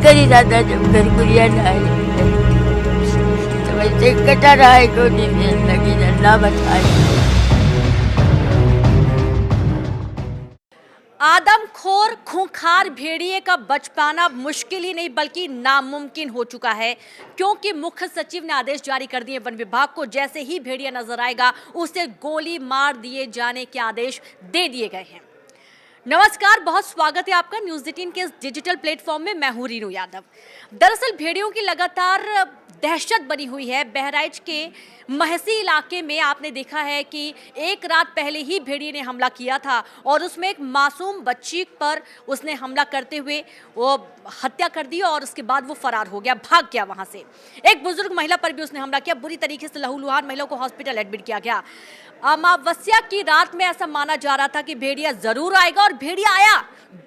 करी दादा जब घर गुड़िया जाए तो वैसे कटा रहा है को नहीं लगी अल्लाह बचाए। आदमखोर खूंखार भेड़िए का बच पाना मुश्किल ही नहीं बल्कि नामुमकिन हो चुका है, क्योंकि मुख्य सचिव ने आदेश जारी कर दिए वन विभाग को, जैसे ही भेड़िया नजर आएगा उसे गोली मार दिए जाने के आदेश दे दिए गए हैं। नमस्कार, बहुत स्वागत है आपका न्यूज़ 18 के इस डिजिटल प्लेटफॉर्म में। मैं हूं रीनू यादव। दरअसल भेड़ियों की लगातार दहशत बनी हुई है। बहराइच के महसी इलाके में आपने देखा है कि एक रात पहले ही भेड़िए ने हमला किया था और उसमें एक मासूम बच्ची पर उसने हमला करते हुए वो हत्या कर दी और उसके बाद वो फरार हो गया, भाग गया वहां से। एक बुजुर्ग महिला पर भी उसने हमला किया, बुरी तरीके से लहूलुहान महिला को हॉस्पिटल एडमिट किया गया। अमावस्या की रात में ऐसा माना जा रहा था कि भेड़िया जरूर आएगा और भेड़िया आया,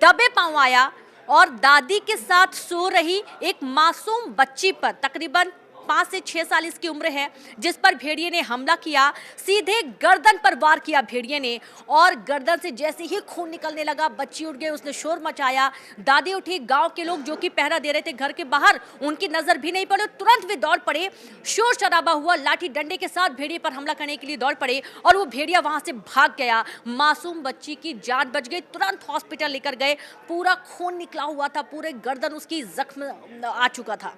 दबे पांव आया और दादी के साथ सो रही एक मासूम बच्ची पर, तकरीबन 5 से 6 साल इसकी उम्र है, जिस पर भेड़िए ने हमला किया। सीधे गर्दन पर वार किया भेड़िए ने और गर्दन से जैसे ही खून निकलने लगा बच्ची उठ गई, उसने शोर मचाया। दादी उठी, गांव के लोग जो कि पहरा दे रहे थे घर के बाहर, उनकी नजर भी नहीं पड़ी, तुरंत वे दौड़ पड़े। शोर शराबा हुआ, लाठी डंडे के साथ भेड़िए पर हमला करने के लिए दौड़ पड़े और वो भेड़िया वहां से भाग गया। मासूम बच्ची की जान बच गई, तुरंत हॉस्पिटल लेकर गए। पूरा खून निकला हुआ था, पूरे गर्दन उसकी जख्म आ चुका था।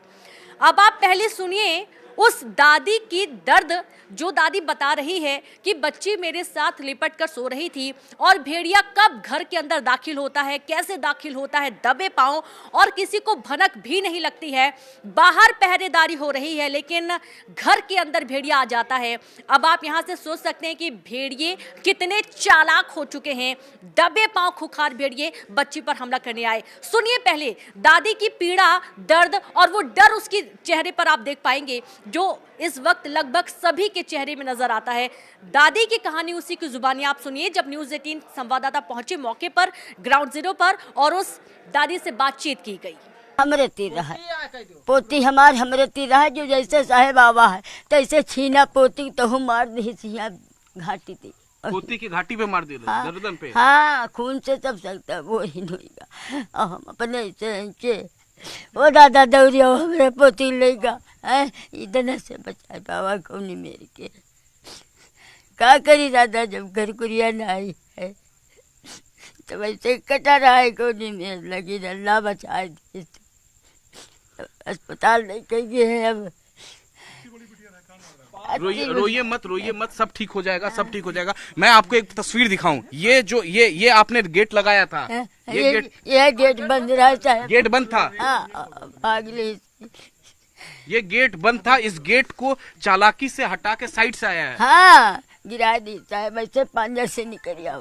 अब आप पहले सुनिए उस दादी की दर्द, जो दादी बता रही है कि बच्ची मेरे साथ लिपट कर सो रही थी और भेड़िया कब घर के अंदर दाखिल होता है, कैसे दाखिल होता है, दबे पांव, और किसी को भनक भी नहीं लगती है। बाहर पहरेदारी हो रही है लेकिन घर के अंदर भेड़िया आ जाता है। अब आप यहाँ से सोच सकते हैं कि भेड़िए कितने चालाक हो चुके हैं। दबे पांव खुखार भेड़िए बच्ची पर हमला करने आए। सुनिए पहले दादी की पीड़ा, दर्द और वो डर उसके चेहरे पर आप देख पाएंगे, जो इस वक्त लगभग सभी के चेहरे में नजर आता है। दादी की कहानी उसी की जुबानी आप सुनिए, जब न्यूज़ 18 संवाददाता पहुंचे मौके पर, ग्राउंड जीरो पर, और उस दादी से बातचीत की गई। हमरे तीर है पोती हमार, हमरे तीर है जो जैसे साहेब बाबा है तैसे छीना पोती तो हम मार दी सिया घाटी थी, पोती की घाटी पे मार दिया। हाँ, गर्दन पे। हाँ, खून से सब सकता वो ही नहीं। हम अपने से वो दादा दौड़िया हमरे पोती लेगा है, इतना से बचाए बाबा को नहीं मेरे के। का करी दादा जब घर कुरिया ना आई है तो वैसे कटा रहा है को नहीं मेरे लगी अल्लाह बचाए दे। अस्पताल लेके गए हैं अब। रोइए मत, सब ठीक हो जाएगा, सब ठीक हो जाएगा। मैं आपको एक तस्वीर दिखाऊं, ये जो ये आपने गेट लगाया था, ये गेट बंद रहा है। गेट बंद था। अगले ये गेट बंद था, इस गेट को चालाकी से हटा के साइड से आया है। हाँ, गिरा दी चाहे वैसे पांजर से निकल गया।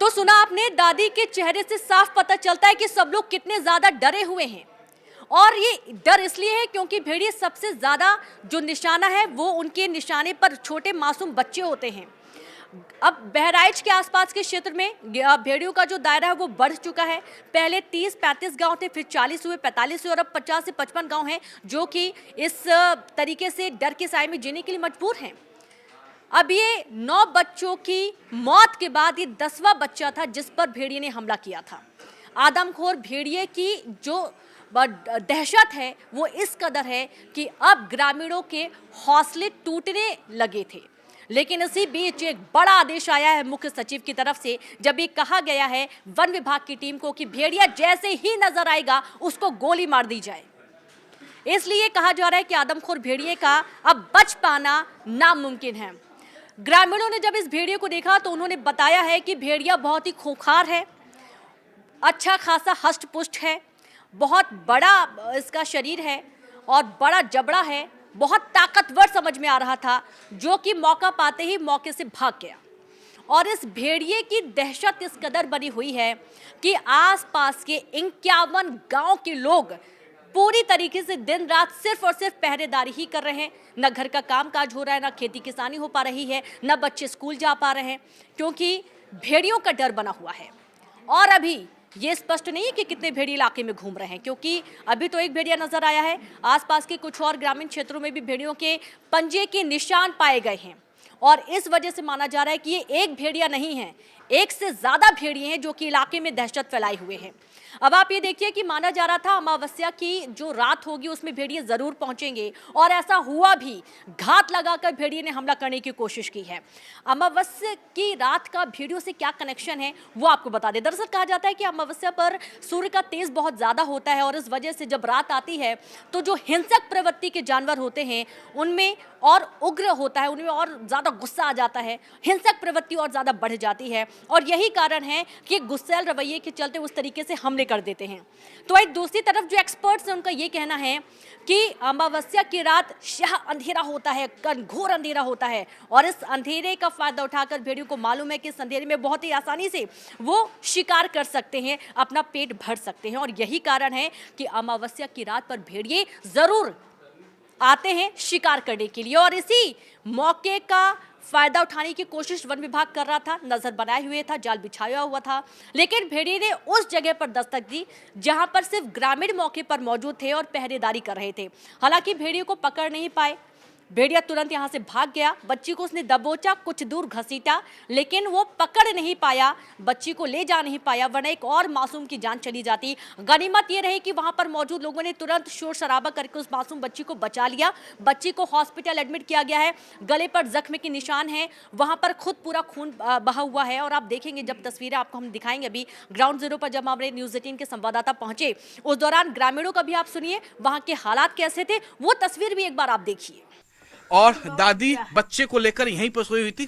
तो सुना आपने, दादी के चेहरे से साफ पता चलता है कि सब लोग कितने ज्यादा डरे हुए हैं। और ये डर इसलिए है क्योंकि भेड़िए सबसे ज्यादा जो निशाना है वो उनके निशाने पर छोटे मासूम बच्चे होते हैं। अब बहराइच के आसपास के क्षेत्र में भेड़ियों का जो दायरा है वो बढ़ चुका है। पहले 30-35 गांव थे, फिर 40 हुए, 45 हुए और अब 50 से 55 गांव हैं जो कि इस तरीके से डर के साए में जीने के लिए मजबूर हैं। अब ये 9 बच्चों की मौत के बाद ये 10वां बच्चा था जिस पर भेड़िए ने हमला किया था। आदमखोर भेड़िए की जो दहशत है वो इस कदर है कि अब ग्रामीणों के हौसले टूटने लगे थे। लेकिन इसी बीच एक बड़ा आदेश आया है मुख्य सचिव की तरफ से, जब ये कहा गया है वन विभाग की टीम को कि भेड़िया जैसे ही नजर आएगा उसको गोली मार दी जाए। इसलिए कहा जा रहा है कि आदमखोर भेड़िए का अब बच पाना नामुमकिन है। ग्रामीणों ने जब इस भेड़िए को देखा तो उन्होंने बताया है कि भेड़िया बहुत ही खूंखार है, अच्छा खासा हष्ट पुष्ट है, बहुत बड़ा इसका शरीर है और बड़ा जबड़ा है, बहुत ताकतवर समझ में आ रहा था, जो कि मौका पाते ही मौके से भाग गया। और इस भेड़िए की दहशत इस कदर बनी हुई है कि आसपास के 51 गांव के लोग पूरी तरीके से दिन रात सिर्फ और सिर्फ पहरेदारी ही कर रहे हैं। न घर का काम काज हो रहा है, न खेती किसानी हो पा रही है, न बच्चे स्कूल जा पा रहे हैं, क्योंकि भेड़ियों का डर बना हुआ है। और अभी ये स्पष्ट नहीं है कि कितने भेड़िए इलाके में घूम रहे हैं, क्योंकि अभी तो एक भेड़िया नजर आया है। आसपास के कुछ और ग्रामीण क्षेत्रों में भी भेड़ियों के पंजे के निशान पाए गए हैं और इस वजह से माना जा रहा है कि ये एक भेड़िया नहीं है, एक से ज्यादा भेड़िए हैं जो कि इलाके में दहशत फैलाए हुए हैं। अब आप ये देखिए कि माना जा रहा था अमावस्या की जो रात होगी उसमें भेड़िए जरूर पहुंचेंगे, और ऐसा हुआ भी। घात लगाकर भेड़िए ने हमला करने की कोशिश की है। अमावस्या की रात का भेड़ियों से क्या कनेक्शन है वो आपको बता दें। दरअसल कहा जाता है कि अमावस्या पर सूर्य का तेज बहुत ज्यादा होता है, और इस वजह से जब रात आती है तो जो हिंसक प्रवृत्ति के जानवर होते हैं उनमें और उग्र होता है, उनमें और ज्यादा गुस्सा आ जाता है, हिंसक प्रवृत्ति और ज्यादा बढ़ जाती है, और यही कारण है कि गुस्सैल रवैये के चलते उस तरीके से हमले कर देते हैं। तो एक दूसरी तरफ जो एक्सपर्ट्स हैं उनका ये कहना है कि अमावस्या की रात शाह अंधेरा होता है, घोर अंधेरा होता है, और इस अंधेरे का फायदा उठाकर भेड़ियों को मालूम है कि इस अंधेरे में बहुत ही आसानी से वो शिकार कर सकते हैं, अपना पेट भर सकते हैं, और यही कारण है कि अमावस्या की रात पर भेड़िए जरूर आते हैं शिकार करने के लिए। और इसी मौके का फायदा उठाने की कोशिश वन विभाग कर रहा था, नजर बनाए हुए था, जाल बिछाया हुआ था, लेकिन भेड़िए ने उस जगह पर दस्तक दी जहां पर सिर्फ ग्रामीण मौके पर मौजूद थे और पहरेदारी कर रहे थे। हालांकि भेड़िए को पकड़ नहीं पाए, भेड़िया तुरंत यहां से भाग गया। बच्ची को उसने दबोचा, कुछ दूर घसीटा, लेकिन वो पकड़ नहीं पाया, बच्ची को ले जा नहीं पाया, वरना एक और मासूम की जान चली जाती। गनीमत ये रही कि वहां पर मौजूद लोगों ने तुरंत शोर शराबा करके उस मासूम बच्ची को बचा लिया। बच्ची को हॉस्पिटल एडमिट किया गया है, गले पर जख्म के निशान है, वहां पर खुद पूरा खून बहा हुआ है। और आप देखेंगे जब तस्वीरें आपको हम दिखाएंगे अभी ग्राउंड जीरो पर, जब हमारे न्यूज 18 के संवाददाता पहुंचे उस दौरान ग्रामीणों का भी आप सुनिए, वहां के हालात कैसे थे, वो तस्वीर भी एक बार आप देखिए। और दादी बच्चे को लेकर यहीं पर सोई हुई थी।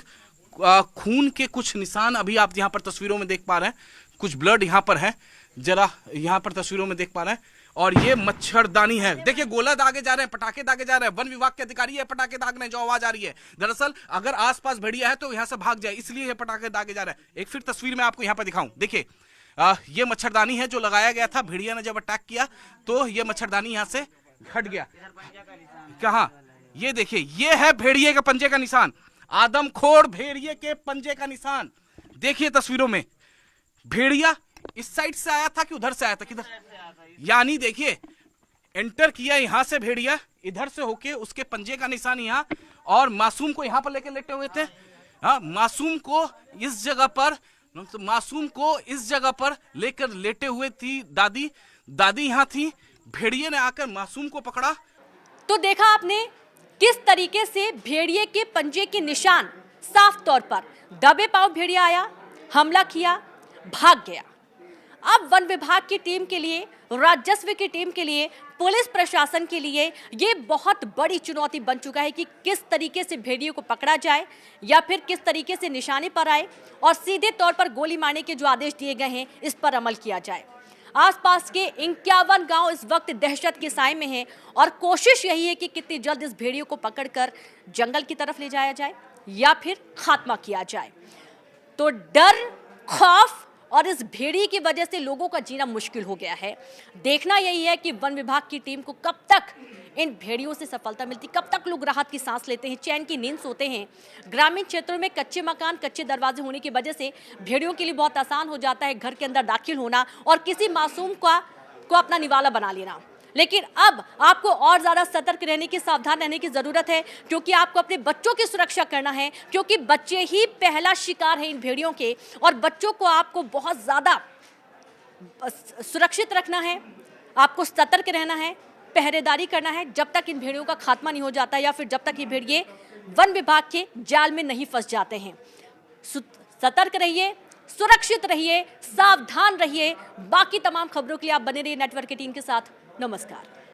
खून के कुछ निशान अभी आप यहाँ पर तस्वीरों में देख पा रहे हैं, कुछ ब्लड यहाँ पर है, जरा यहाँ पर तस्वीरों में देख पा रहे हैं। और ये मच्छरदानी है, देखिए गोला दागे जा रहे हैं, पटाखे दागे जा रहे हैं। वन विभाग के अधिकारी है पटाखे दागने, जो आवाज आ रही है दरअसल अगर आसपास भेड़िया है तो यहाँ से भाग जाए, इसलिए ये पटाखे दागे जा रहे हैं। एक फिर तस्वीर में आपको यहाँ पर दिखाऊं, देखिए ये मच्छरदानी है जो लगाया गया था। भेड़िया ने जब अटैक किया तो ये मच्छरदानी यहाँ से हट गया। कहाँ, ये देखिए, ये है भेड़िए के पंजे का निशान, आदमखोर भेड़िए के पंजे का निशान। देखिए तस्वीरों में, भेड़िया इस साइड से आया था कि उधर से आया था, किधर, यानी देखिए एंटर किया यहां से भेड़िया, इधर से होके उसके पंजे का निशान यहाँ, और मासूम को यहां पर लेके लेटे हुए थे। हाँ, मासूम को इस जगह पर लेकर लेटे हुए थी दादी यहां थी। भेड़िए ने आकर मासूम को पकड़ा। तो देखा आपने किस तरीके से भेड़िए के पंजे के निशान, साफ तौर पर दबे पांव भेड़िया आया, हमला किया, भाग गया। अब वन विभाग की टीम के लिए, राजस्व की टीम के लिए, पुलिस प्रशासन के लिए ये बहुत बड़ी चुनौती बन चुका है कि किस तरीके से भेड़िए को पकड़ा जाए, या फिर किस तरीके से निशाने पर आए और सीधे तौर पर गोली मारने के जो आदेश दिए गए हैं इस पर अमल किया जाए। आसपास के 51 गांव इस वक्त दहशत के साए में हैं, और कोशिश यही है कि कितनी जल्द इस भेड़ियों को पकड़कर जंगल की तरफ ले जाया जाए या फिर खात्मा किया जाए। तो डर, खौफ और इस भेड़िए की वजह से लोगों का जीना मुश्किल हो गया है। देखना यही है कि वन विभाग की टीम को कब तक इन भेड़ियों से सफलता मिलती, कब तक लोग राहत की सांस लेते हैं, चैन की नींद सोते हैं। ग्रामीण क्षेत्रों में कच्चे मकान, कच्चे दरवाजे होने की वजह से भेड़ियों के लिए बहुत आसान हो जाता है घर के अंदर दाखिल होना और किसी मासूम को अपना निवाला बना लेना। लेकिन अब आपको और ज्यादा सतर्क रहने की, सावधान रहने की जरूरत है, क्योंकि आपको अपने बच्चों की सुरक्षा करना है, क्योंकि बच्चे ही पहला शिकार है इन भेड़ियों के, और बच्चों को आपको बहुत ज्यादा सुरक्षित रखना है, आपको सतर्क रहना है, पहरेदारी करना है, जब तक इन भेड़ियों का खात्मा नहीं हो जाता, या फिर जब तक ये भेड़िए वन विभाग के जाल में नहीं फंस जाते हैं। सतर्क रहिए, सुरक्षित रहिए, सावधान रहिए। बाकी तमाम खबरों के लिए आप बने रहिए नेटवर्क की टीम के साथ। नमस्कार।